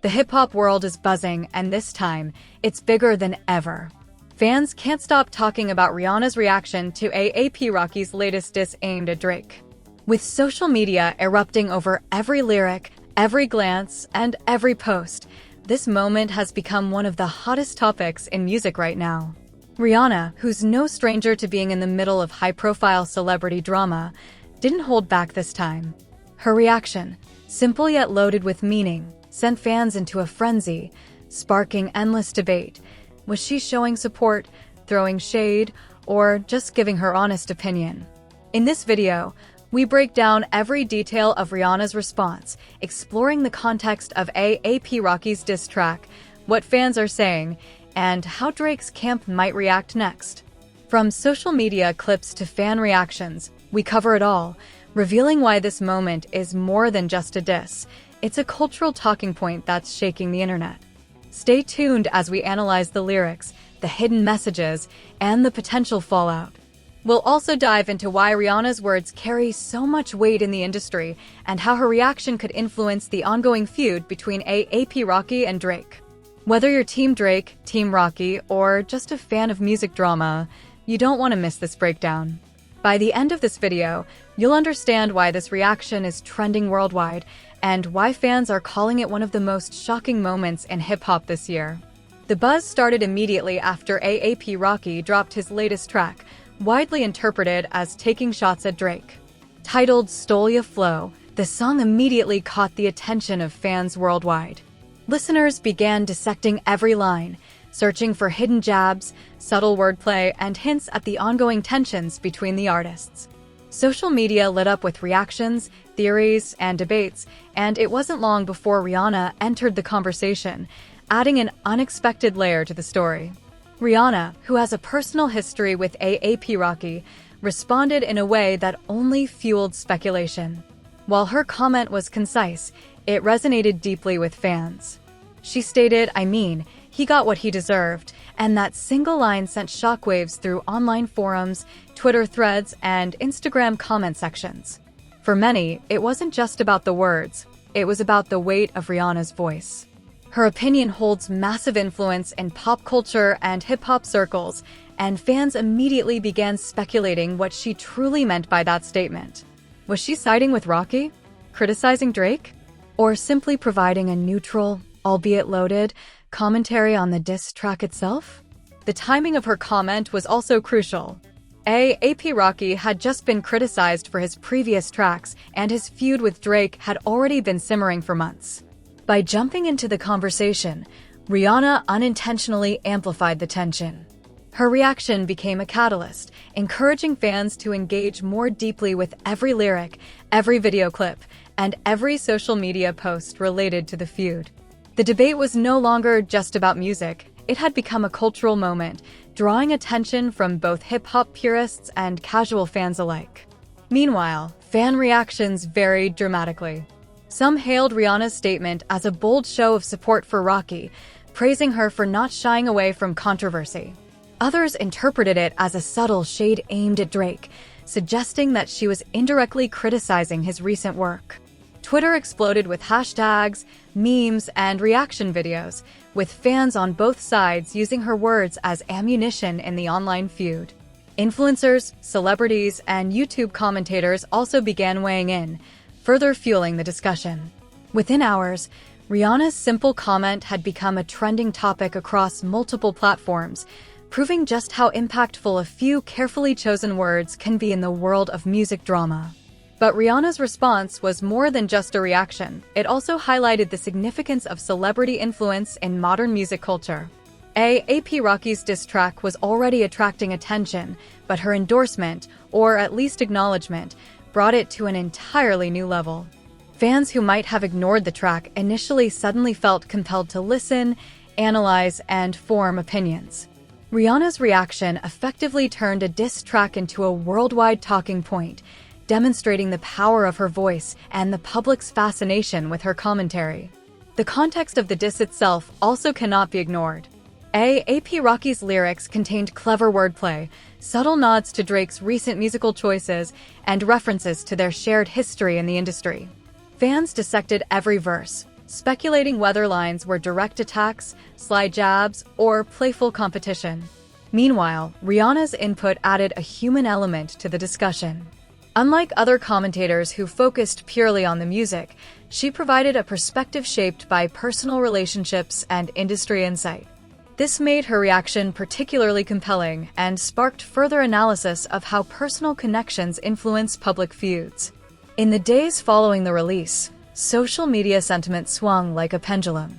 The hip-hop world is buzzing, and this time, it's bigger than ever. Fans can't stop talking about Rihanna's reaction to A$AP Rocky's latest diss aimed at Drake. With social media erupting over every lyric, every glance, and every post, this moment has become one of the hottest topics in music right now. Rihanna, who's no stranger to being in the middle of high-profile celebrity drama, didn't hold back this time. Her reaction, simple yet loaded with meaning, sent fans into a frenzy, sparking endless debate. Was she showing support, throwing shade, or just giving her honest opinion? In this video, we break down every detail of Rihanna's response, exploring the context of A$AP Rocky's diss track, what fans are saying, and how Drake's camp might react next. From social media clips to fan reactions, we cover it all, revealing why this moment is more than just a diss. It's a cultural talking point that's shaking the internet. Stay tuned as we analyze the lyrics, the hidden messages, and the potential fallout. We'll also dive into why Rihanna's words carry so much weight in the industry and how her reaction could influence the ongoing feud between A$AP Rocky and Drake. Whether you're Team Drake, Team Rocky, or just a fan of music drama, you don't want to miss this breakdown. By the end of this video, you'll understand why this reaction is trending worldwide and why fans are calling it one of the most shocking moments in hip-hop this year. The buzz started immediately after A$AP Rocky dropped his latest track, widely interpreted as taking shots at Drake. Titled Stole Ya Flow, the song immediately caught the attention of fans worldwide. Listeners began dissecting every line, searching for hidden jabs, subtle wordplay, and hints at the ongoing tensions between the artists. Social media lit up with reactions, theories, and debates, and it wasn't long before Rihanna entered the conversation, adding an unexpected layer to the story. Rihanna, who has a personal history with A$AP Rocky, responded in a way that only fueled speculation. While her comment was concise, it resonated deeply with fans. She stated, he got what he deserved, and that single line sent shockwaves through online forums, Twitter threads, and Instagram comment sections. For many, it wasn't just about the words, it was about the weight of Rihanna's voice. Her opinion holds massive influence in pop culture and hip-hop circles, and fans immediately began speculating what she truly meant by that statement. Was she siding with Rocky? Criticizing Drake? Or simply providing a neutral, albeit loaded, commentary on the diss track itself? The timing of her comment was also crucial. A$AP Rocky had just been criticized for his previous tracks, and his feud with Drake had already been simmering for months. By jumping into the conversation, Rihanna unintentionally amplified the tension. Her reaction became a catalyst, encouraging fans to engage more deeply with every lyric, every video clip, and every social media post related to the feud. The debate was no longer just about music, it had become a cultural moment, drawing attention from both hip-hop purists and casual fans alike. Meanwhile, fan reactions varied dramatically. Some hailed Rihanna's statement as a bold show of support for Rocky, praising her for not shying away from controversy. Others interpreted it as a subtle shade aimed at Drake, suggesting that she was indirectly criticizing his recent work. Twitter exploded with hashtags, memes, and reaction videos, with fans on both sides using her words as ammunition in the online feud. Influencers, celebrities, and YouTube commentators also began weighing in, further fueling the discussion. Within hours, Rihanna's simple comment had become a trending topic across multiple platforms, proving just how impactful a few carefully chosen words can be in the world of music drama. But Rihanna's response was more than just a reaction. It also highlighted the significance of celebrity influence in modern music culture. A$AP Rocky's diss track was already attracting attention, but her endorsement, or at least acknowledgement, brought it to an entirely new level. Fans who might have ignored the track initially suddenly felt compelled to listen, analyze, and form opinions. Rihanna's reaction effectively turned a diss track into a worldwide talking point, demonstrating the power of her voice and the public's fascination with her commentary. The context of the diss itself also cannot be ignored. A$AP Rocky's lyrics contained clever wordplay, subtle nods to Drake's recent musical choices, and references to their shared history in the industry. Fans dissected every verse, speculating whether lines were direct attacks, sly jabs, or playful competition. Meanwhile, Rihanna's input added a human element to the discussion. Unlike other commentators who focused purely on the music, she provided a perspective shaped by personal relationships and industry insight. This made her reaction particularly compelling and sparked further analysis of how personal connections influence public feuds. In the days following the release, social media sentiment swung like a pendulum.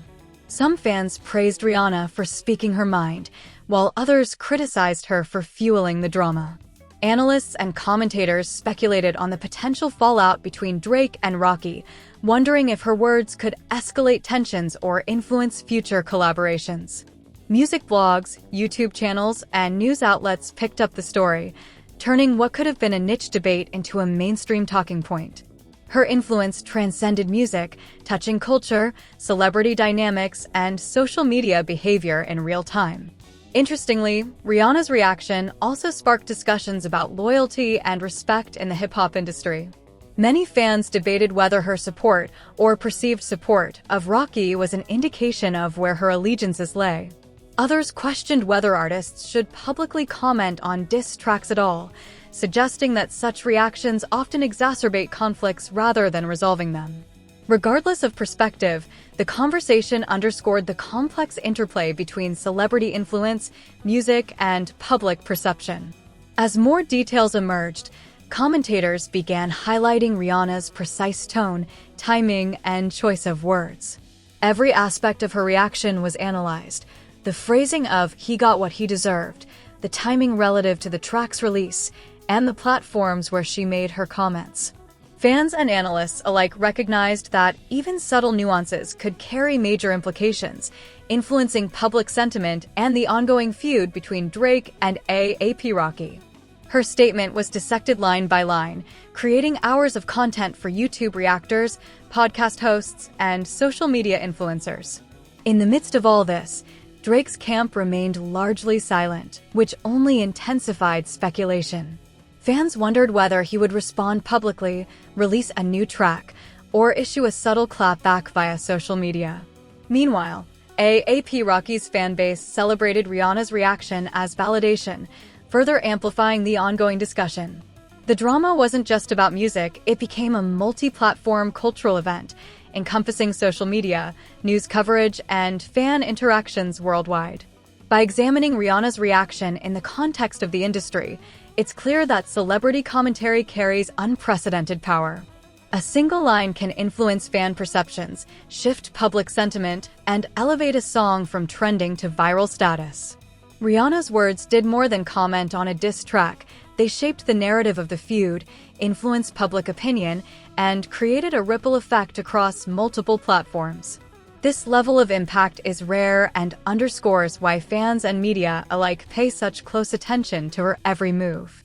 Some fans praised Rihanna for speaking her mind, while others criticized her for fueling the drama. Analysts and commentators speculated on the potential fallout between Drake and Rocky, wondering if her words could escalate tensions or influence future collaborations. Music blogs, YouTube channels, and news outlets picked up the story, turning what could have been a niche debate into a mainstream talking point. Her influence transcended music, touching culture, celebrity dynamics, and social media behavior in real time. Interestingly, Rihanna's reaction also sparked discussions about loyalty and respect in the hip-hop industry. Many fans debated whether her support, or perceived support, of Rocky was an indication of where her allegiances lay. Others questioned whether artists should publicly comment on diss tracks at all, suggesting that such reactions often exacerbate conflicts rather than resolving them. Regardless of perspective, the conversation underscored the complex interplay between celebrity influence, music, and public perception. As more details emerged, commentators began highlighting Rihanna's precise tone, timing, and choice of words. Every aspect of her reaction was analyzed. The phrasing of "he got what he deserved," the timing relative to the track's release, and the platforms where she made her comments. Fans and analysts alike recognized that even subtle nuances could carry major implications, influencing public sentiment and the ongoing feud between Drake and A$AP Rocky. Her statement was dissected line by line, creating hours of content for YouTube reactors, podcast hosts, and social media influencers. In the midst of all this, Drake's camp remained largely silent, which only intensified speculation. Fans wondered whether he would respond publicly, release a new track, or issue a subtle clapback via social media. Meanwhile, A$AP Rocky's fanbase celebrated Rihanna's reaction as validation, further amplifying the ongoing discussion. The drama wasn't just about music, it became a multi-platform cultural event, encompassing social media, news coverage, and fan interactions worldwide. By examining Rihanna's reaction in the context of the industry, it's clear that celebrity commentary carries unprecedented power. A single line can influence fan perceptions, shift public sentiment, and elevate a song from trending to viral status. Rihanna's words did more than comment on a diss track. They shaped the narrative of the feud, influenced public opinion, and created a ripple effect across multiple platforms. This level of impact is rare and underscores why fans and media alike pay such close attention to her every move.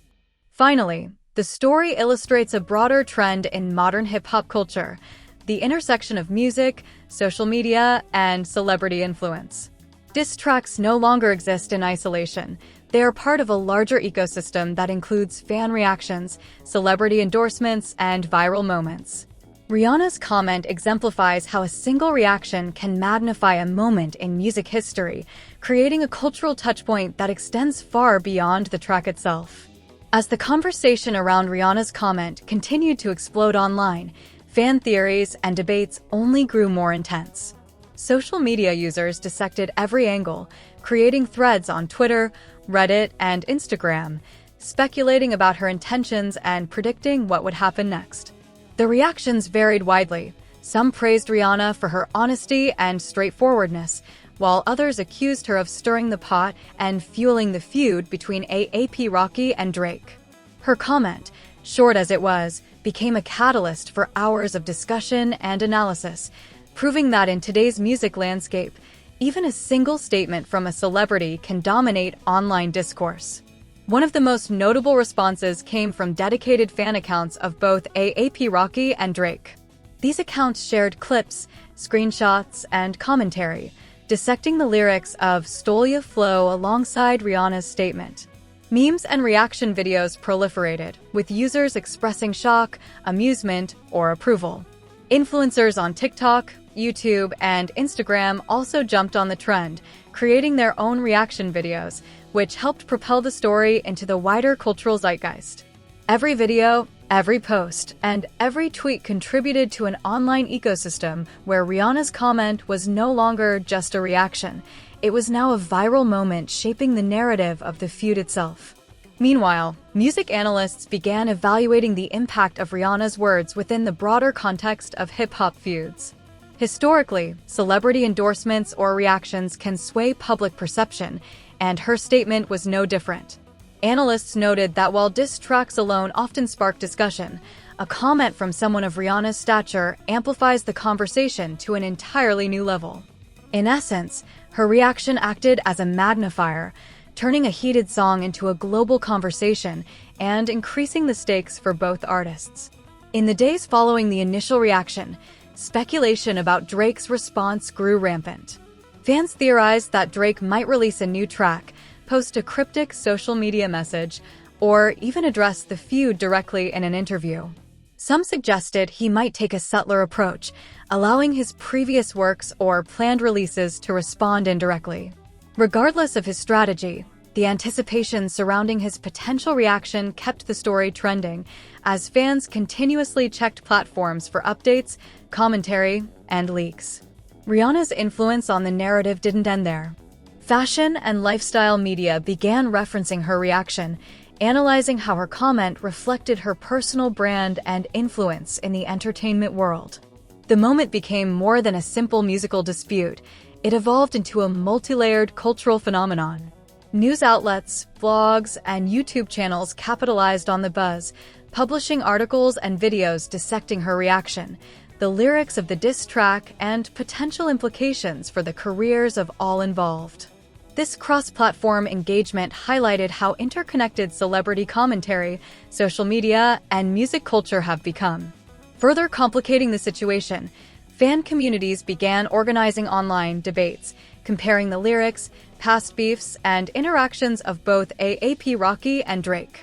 Finally, the story illustrates a broader trend in modern hip-hop culture, the intersection of music, social media, and celebrity influence. Diss tracks no longer exist in isolation. They are part of a larger ecosystem that includes fan reactions, celebrity endorsements, and viral moments. Rihanna's comment exemplifies how a single reaction can magnify a moment in music history, creating a cultural touchpoint that extends far beyond the track itself. As the conversation around Rihanna's comment continued to explode online, fan theories and debates only grew more intense. Social media users dissected every angle, creating threads on Twitter, Reddit, and Instagram, speculating about her intentions and predicting what would happen next. The reactions varied widely. Some praised Rihanna for her honesty and straightforwardness, while others accused her of stirring the pot and fueling the feud between A$AP Rocky and Drake. Her comment, short as it was, became a catalyst for hours of discussion and analysis, proving that in today's music landscape, even a single statement from a celebrity can dominate online discourse. One of the most notable responses came from dedicated fan accounts of both A$AP Rocky and Drake. These accounts shared clips, screenshots, and commentary, dissecting the lyrics of "Stole Ya Flow" alongside Rihanna's statement. Memes and reaction videos proliferated, with users expressing shock, amusement, or approval. Influencers on TikTok, YouTube, and Instagram also jumped on the trend, creating their own reaction videos, which helped propel the story into the wider cultural zeitgeist. Every video, every post, and every tweet contributed to an online ecosystem where Rihanna's comment was no longer just a reaction. It was now a viral moment shaping the narrative of the feud itself. Meanwhile, music analysts began evaluating the impact of Rihanna's words within the broader context of hip-hop feuds. Historically, celebrity endorsements or reactions can sway public perception, and her statement was no different. Analysts noted that while diss tracks alone often spark discussion, a comment from someone of Rihanna's stature amplifies the conversation to an entirely new level. In essence, her reaction acted as a magnifier, turning a heated song into a global conversation and increasing the stakes for both artists. In the days following the initial reaction, speculation about Drake's response grew rampant. Fans theorized that Drake might release a new track, post a cryptic social media message, or even address the feud directly in an interview. Some suggested he might take a subtler approach, allowing his previous works or planned releases to respond indirectly. Regardless of his strategy, the anticipation surrounding his potential reaction kept the story trending, as fans continuously checked platforms for updates, commentary, and leaks. Rihanna's influence on the narrative didn't end there. Fashion and lifestyle media began referencing her reaction, analyzing how her comment reflected her personal brand and influence in the entertainment world. The moment became more than a simple musical dispute. It evolved into a multi-layered cultural phenomenon. News outlets, blogs, and YouTube channels capitalized on the buzz, publishing articles and videos dissecting her reaction, the lyrics of the diss track, and potential implications for the careers of all involved. This cross-platform engagement highlighted how interconnected celebrity commentary, social media, and music culture have become. Further complicating the situation, fan communities began organizing online debates, comparing the lyrics, past beefs, and interactions of both A$AP Rocky and Drake.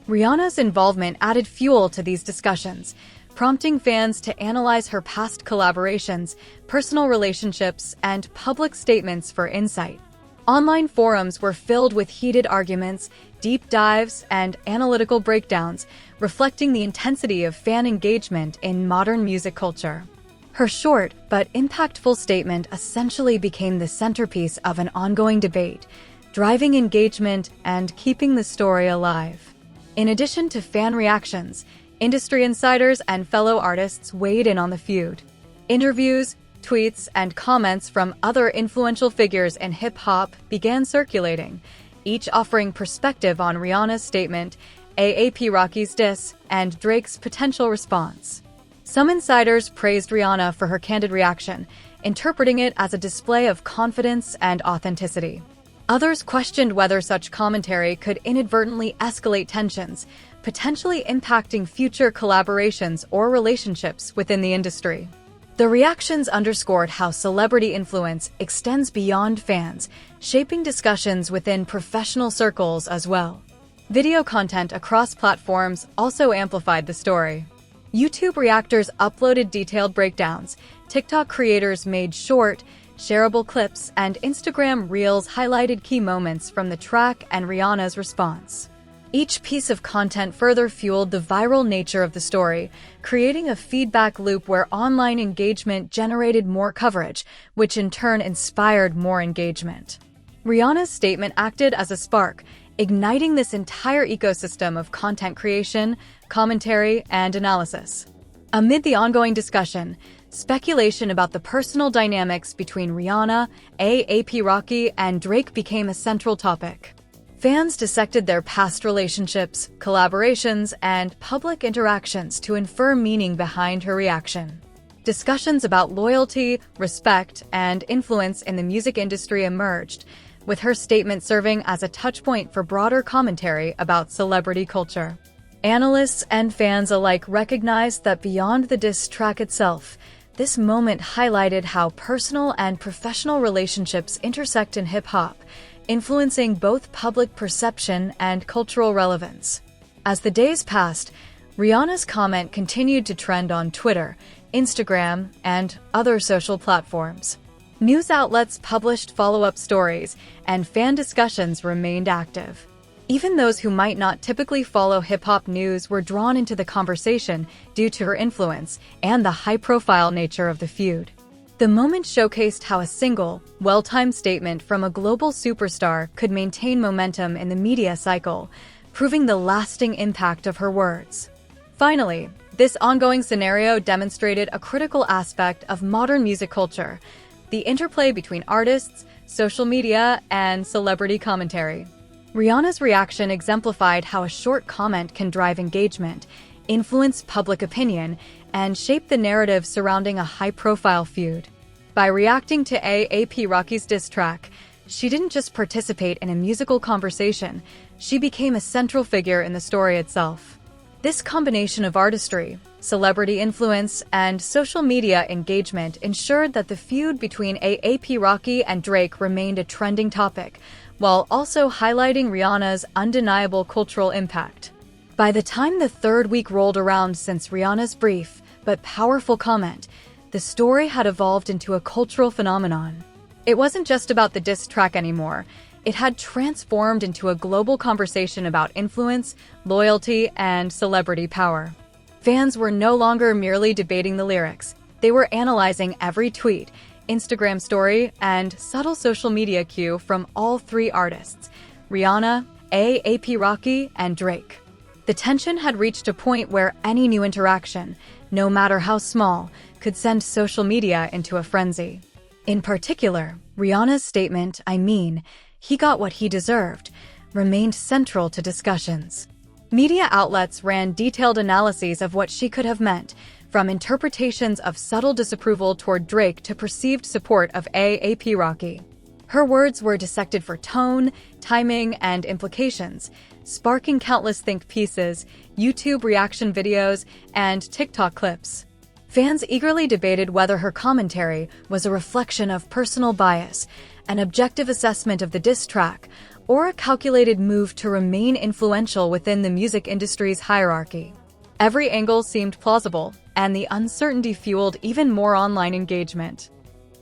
Rihanna's involvement added fuel to these discussions, prompting fans to analyze her past collaborations, personal relationships, and public statements for insight. Online forums were filled with heated arguments, deep dives, and analytical breakdowns, reflecting the intensity of fan engagement in modern music culture. Her short but impactful statement essentially became the centerpiece of an ongoing debate, driving engagement and keeping the story alive. In addition to fan reactions, industry insiders and fellow artists weighed in on the feud. Interviews, tweets, and comments from other influential figures in hip-hop began circulating, each offering perspective on Rihanna's statement, A$AP Rocky's diss, and Drake's potential response. Some insiders praised Rihanna for her candid reaction, interpreting it as a display of confidence and authenticity. Others questioned whether such commentary could inadvertently escalate tensions, potentially impacting future collaborations or relationships within the industry. The reactions underscored how celebrity influence extends beyond fans, shaping discussions within professional circles as well. Video content across platforms also amplified the story. YouTube reactors uploaded detailed breakdowns, TikTok creators made short, shareable clips, and Instagram Reels highlighted key moments from the track and Rihanna's response. Each piece of content further fueled the viral nature of the story, creating a feedback loop where online engagement generated more coverage, which in turn inspired more engagement. Rihanna's statement acted as a spark, igniting this entire ecosystem of content creation, commentary, and analysis. Amid the ongoing discussion, speculation about the personal dynamics between Rihanna, A$AP Rocky, and Drake became a central topic. Fans dissected their past relationships, collaborations, and public interactions to infer meaning behind her reaction. Discussions about loyalty, respect, and influence in the music industry emerged, with her statement serving as a touchpoint for broader commentary about celebrity culture. Analysts and fans alike recognized that beyond the diss track itself, this moment highlighted how personal and professional relationships intersect in hip-hop, influencing both public perception and cultural relevance. As the days passed, Rihanna's comment continued to trend on Twitter, Instagram, and other social platforms. News outlets published follow-up stories, and fan discussions remained active. Even those who might not typically follow hip-hop news were drawn into the conversation due to her influence and the high-profile nature of the feud. The moment showcased how a single, well-timed statement from a global superstar could maintain momentum in the media cycle, proving the lasting impact of her words. Finally, this ongoing scenario demonstrated a critical aspect of modern music culture: the interplay between artists, social media, and celebrity commentary. Rihanna's reaction exemplified how a short comment can drive engagement, influence public opinion, and shape the narrative surrounding a high-profile feud. By reacting to A$AP Rocky's diss track, she didn't just participate in a musical conversation, she became a central figure in the story itself. This combination of artistry, celebrity influence, and social media engagement ensured that the feud between A$AP Rocky and Drake remained a trending topic, while also highlighting Rihanna's undeniable cultural impact. By the time the third week rolled around since Rihanna's brief but powerful comment, the story had evolved into a cultural phenomenon. It wasn't just about the diss track anymore. It had transformed into a global conversation about influence, loyalty, and celebrity power. Fans were no longer merely debating the lyrics. They were analyzing every tweet, Instagram story, and subtle social media cue from all three artists: Rihanna, A$AP Rocky, and Drake. The tension had reached a point where any new interaction, no matter how small, could send social media into a frenzy. In particular, Rihanna's statement, "I mean, he got what he deserved," remained central to discussions. Media outlets ran detailed analyses of what she could have meant, from interpretations of subtle disapproval toward Drake to perceived support of A$AP Rocky. Her words were dissected for tone, timing, and implications, sparking countless think pieces, YouTube reaction videos, and TikTok clips. Fans eagerly debated whether her commentary was a reflection of personal bias, an objective assessment of the diss track, or a calculated move to remain influential within the music industry's hierarchy. Every angle seemed plausible, and the uncertainty fueled even more online engagement.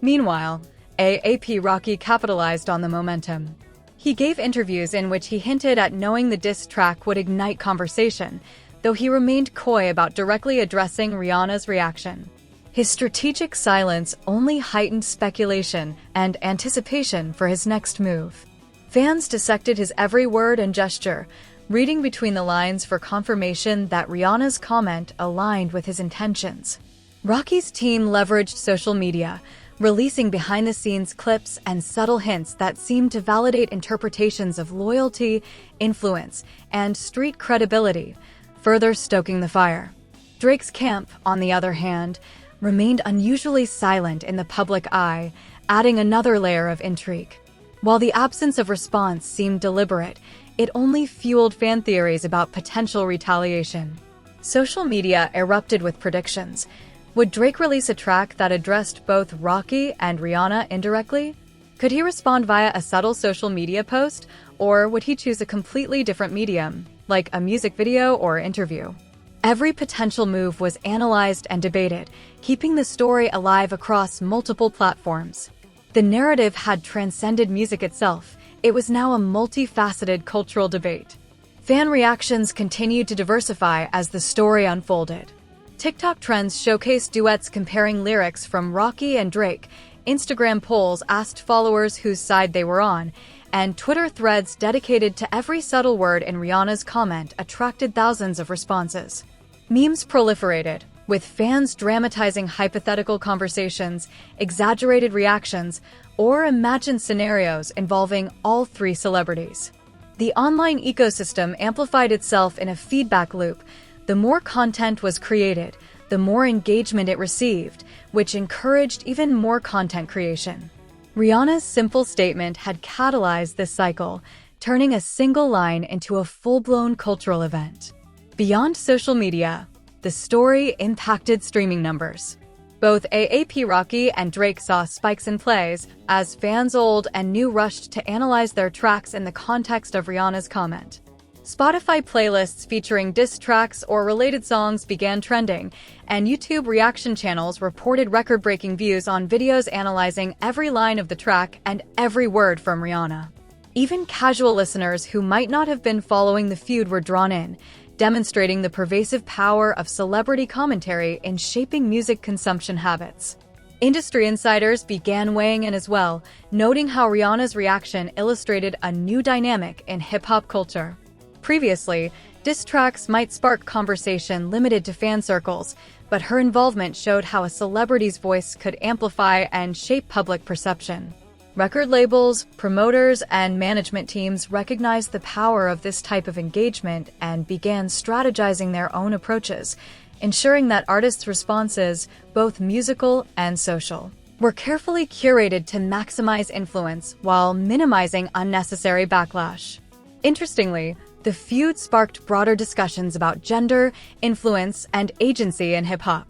Meanwhile, A$AP Rocky capitalized on the momentum. He gave interviews in which he hinted at knowing the diss track would ignite conversation, though he remained coy about directly addressing Rihanna's reaction. His strategic silence only heightened speculation and anticipation for his next move. Fans dissected his every word and gesture, reading between the lines for confirmation that Rihanna's comment aligned with his intentions. Rocky's team leveraged social media, releasing behind-the-scenes clips and subtle hints that seemed to validate interpretations of loyalty, influence, and street credibility, further stoking the fire. Drake's camp, on the other hand, remained unusually silent in the public eye, adding another layer of intrigue. While the absence of response seemed deliberate, it only fueled fan theories about potential retaliation. Social media erupted with predictions. Would Drake release a track that addressed both Rocky and Rihanna indirectly? Could he respond via a subtle social media post, or would he choose a completely different medium, like a music video or interview? Every potential move was analyzed and debated, keeping the story alive across multiple platforms. The narrative had transcended music itself. It was now a multifaceted cultural debate. Fan reactions continued to diversify as the story unfolded. TikTok trends showcased duets comparing lyrics from Rocky and Drake, Instagram polls asked followers whose side they were on, and Twitter threads dedicated to every subtle word in Rihanna's comment attracted thousands of responses. Memes proliferated, with fans dramatizing hypothetical conversations, exaggerated reactions, or imagined scenarios involving all three celebrities. The online ecosystem amplified itself in a feedback loop. The more content was created, the more engagement it received, which encouraged even more content creation. Rihanna's simple statement had catalyzed this cycle, turning a single line into a full-blown cultural event. Beyond social media, the story impacted streaming numbers. Both A$AP Rocky and Drake saw spikes in plays, as fans old and new rushed to analyze their tracks in the context of Rihanna's comment. Spotify playlists featuring diss tracks or related songs began trending, and YouTube reaction channels reported record-breaking views on videos analyzing every line of the track and every word from Rihanna. Even casual listeners who might not have been following the feud were drawn in, demonstrating the pervasive power of celebrity commentary in shaping music consumption habits. Industry insiders began weighing in as well, noting how Rihanna's reaction illustrated a new dynamic in hip-hop culture. Previously, diss tracks might spark conversation limited to fan circles, but her involvement showed how a celebrity's voice could amplify and shape public perception. Record labels, promoters, and management teams recognized the power of this type of engagement and began strategizing their own approaches, ensuring that artists' responses, both musical and social, were carefully curated to maximize influence while minimizing unnecessary backlash. Interestingly, the feud sparked broader discussions about gender, influence, and agency in hip-hop.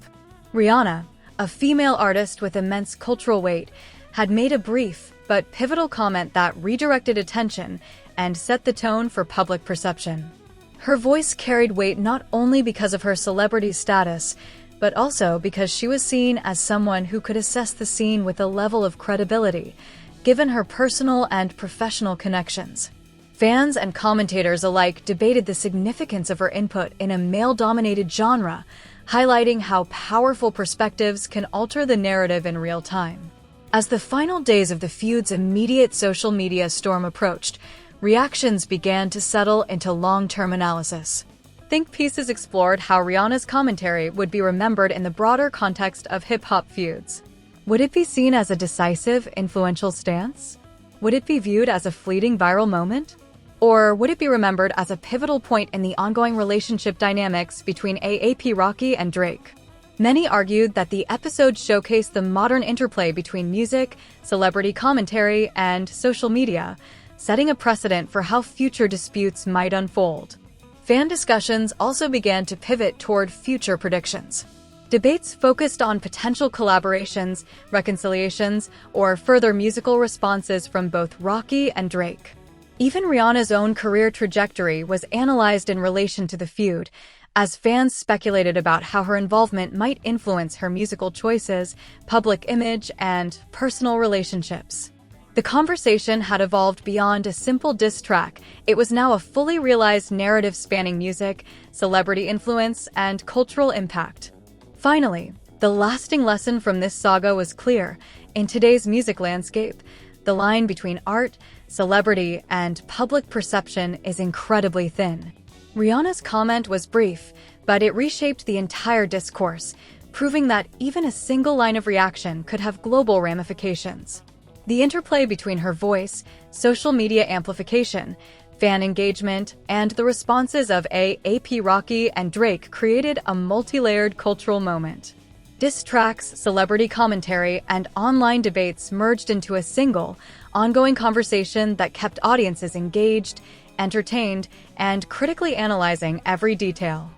Rihanna, a female artist with immense cultural weight, had made a brief but pivotal comment that redirected attention and set the tone for public perception. Her voice carried weight not only because of her celebrity status, but also because she was seen as someone who could assess the scene with a level of credibility, given her personal and professional connections. Fans and commentators alike debated the significance of her input in a male-dominated genre, highlighting how powerful perspectives can alter the narrative in real time. As the final days of the feud's immediate social media storm approached, reactions began to settle into long-term analysis. Think pieces explored how Rihanna's commentary would be remembered in the broader context of hip-hop feuds. Would it be seen as a decisive, influential stance? Would it be viewed as a fleeting viral moment? Or would it be remembered as a pivotal point in the ongoing relationship dynamics between A$AP Rocky and Drake? Many argued that the episode showcased the modern interplay between music, celebrity commentary, and social media, setting a precedent for how future disputes might unfold. Fan discussions also began to pivot toward future predictions. Debates focused on potential collaborations, reconciliations, or further musical responses from both Rocky and Drake. Even Rihanna's own career trajectory was analyzed in relation to the feud, as fans speculated about how her involvement might influence her musical choices, public image, and personal relationships. The conversation had evolved beyond a simple diss track. It was now a fully realized narrative spanning music, celebrity influence, and cultural impact. Finally, the lasting lesson from this saga was clear. In today's music landscape, the line between art, celebrity, and public perception is incredibly thin. Rihanna's comment was brief, but it reshaped the entire discourse, proving that even a single line of reaction could have global ramifications. The interplay between her voice, social media amplification, fan engagement, and the responses of A$AP Rocky and Drake created a multi-layered cultural moment. Diss tracks, celebrity commentary, and online debates merged into a single, ongoing conversation that kept audiences engaged, entertained, and critically analyzing every detail.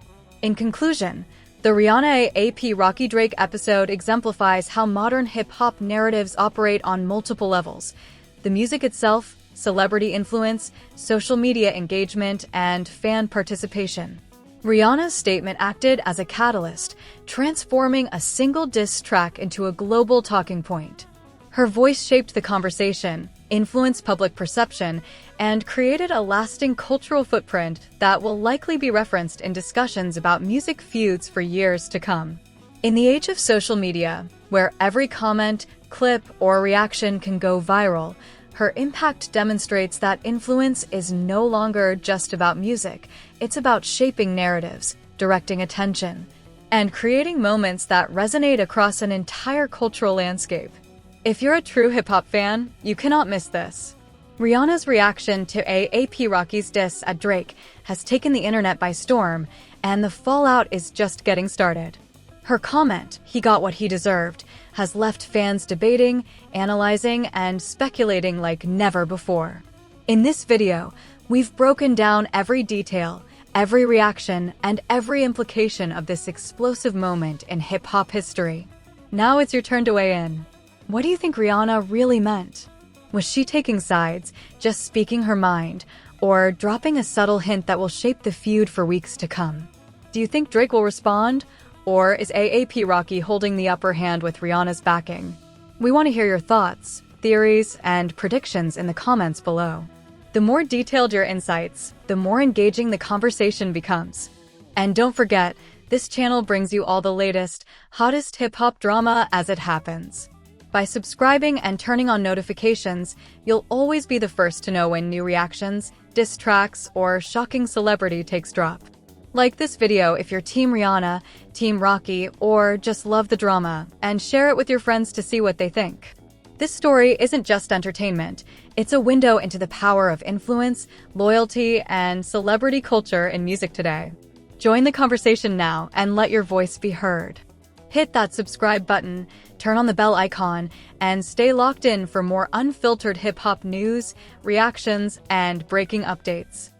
In conclusion, the Rihanna A$AP Rocky Drake episode exemplifies how modern hip-hop narratives operate on multiple levels: the music itself, celebrity influence, social media engagement, and fan participation. Rihanna's statement acted as a catalyst, transforming a single diss track into a global talking point. Her voice shaped the conversation, influenced public perception, and created a lasting cultural footprint that will likely be referenced in discussions about music feuds for years to come. In the age of social media, where every comment, clip, or reaction can go viral, her impact demonstrates that influence is no longer just about music. It's about shaping narratives, directing attention, and creating moments that resonate across an entire cultural landscape. If you're a true hip-hop fan, you cannot miss this. Rihanna's reaction to A$AP Rocky's diss at Drake has taken the internet by storm, and the fallout is just getting started. Her comment, "He got what he deserved," has left fans debating, analyzing, and speculating like never before. In this video, we've broken down every detail, every reaction, and every implication of this explosive moment in hip-hop history. Now it's your turn to weigh in. What do you think Rihanna really meant? Was she taking sides, just speaking her mind, or dropping a subtle hint that will shape the feud for weeks to come? Do you think Drake will respond, or is AAP Rocky holding the upper hand with Rihanna's backing? We want to hear your thoughts, theories, and predictions in the comments below. The more detailed your insights, the more engaging the conversation becomes. And don't forget, this channel brings you all the latest, hottest hip-hop drama as it happens. By subscribing and turning on notifications, you'll always be the first to know when new reactions, diss tracks, or shocking celebrity takes drop. Like this video if you're Team Rihanna, Team Rocky, or just love the drama, and share it with your friends to see what they think. This story isn't just entertainment, it's a window into the power of influence, loyalty, and celebrity culture in music today. Join the conversation now and let your voice be heard. Hit that subscribe button, turn on the bell icon, and stay locked in for more unfiltered hip-hop news, reactions, and breaking updates.